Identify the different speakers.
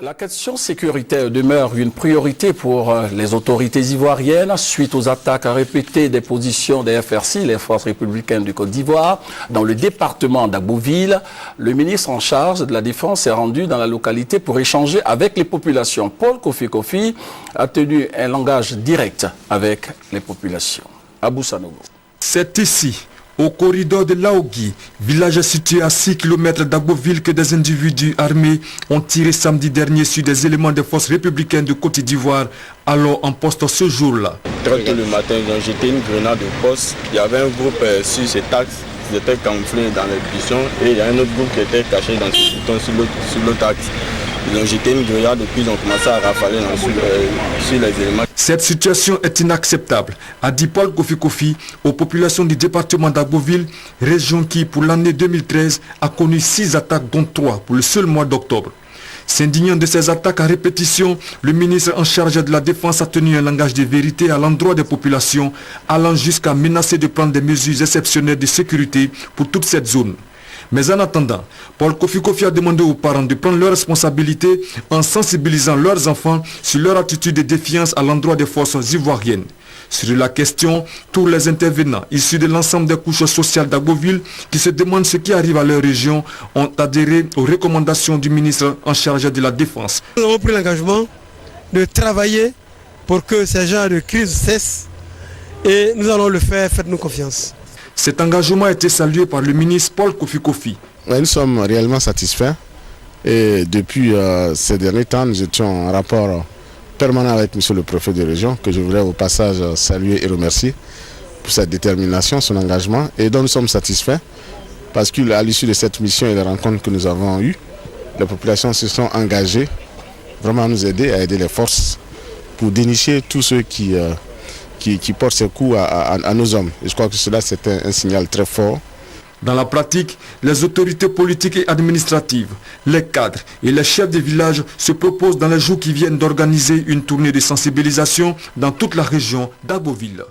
Speaker 1: La question sécuritaire demeure une priorité pour les autorités ivoiriennes suite aux attaques répétées des positions des FRC, les Forces républicaines du Côte d'Ivoire, dans le département d'Agboville. Le ministre en charge de la Défense s'est rendu dans la localité pour échanger avec les populations. Paul Kofi Kofi a tenu un langage direct avec les populations. Abou Sanogo.
Speaker 2: C'est ici, au corridor de Laogi, village situé à 6 km d'Agboville, que des individus armés ont tiré samedi dernier sur des éléments des forces républicaines de Côte d'Ivoire, alors en poste ce jour-là.
Speaker 3: Très tôt le matin, ils ont jeté une grenade au poste. Il y avait un groupe sur cet axe, ils étaient camouflés dans les buissons, et il y a un autre groupe qui était caché dans ce bouton sur l'autre axe. Ils ont jeté une grenade et puis ils ont commencé à rafaler sur les éléments.
Speaker 2: Cette situation est inacceptable, a dit Paul Kofi Kofi aux populations du département d'Agboville, région qui, pour l'année 2013, a connu 6 attaques, dont 3 pour le seul mois d'octobre. S'indignant de ces attaques à répétition, le ministre en charge de la Défense a tenu un langage de vérité à l'endroit des populations, allant jusqu'à menacer de prendre des mesures exceptionnelles de sécurité pour toute cette zone. Mais en attendant, Paul Kofi Kofi a demandé aux parents de prendre leurs responsabilités en sensibilisant leurs enfants sur leur attitude de défiance à l'endroit des forces ivoiriennes. Sur la question, tous les intervenants issus de l'ensemble des couches sociales d'Agboville qui se demandent ce qui arrive à leur région ont adhéré aux recommandations du ministre en charge de la Défense.
Speaker 4: Nous avons pris l'engagement de travailler pour que ces genres de crises cessent et nous allons le faire, faites-nous confiance.
Speaker 2: Cet engagement a été salué par le ministre Paul Kofi Kofi.
Speaker 5: Nous sommes réellement satisfaits et depuis ces derniers temps, nous étions en rapport permanent avec monsieur le préfet de région, que je voudrais au passage saluer et remercier pour sa détermination, son engagement, et dont nous sommes satisfaits parce qu'à l'issue de cette mission et des rencontres que nous avons eues, les populations se sont engagées vraiment à nous aider, à aider les forces pour dénicher tous ceux qui portent ces coups à nos hommes. Et je crois que cela, c'est un signal très fort.
Speaker 2: Dans la pratique, les autorités politiques et administratives, les cadres et les chefs de village se proposent dans les jours qui viennent d'organiser une tournée de sensibilisation dans toute la région d'Agboville.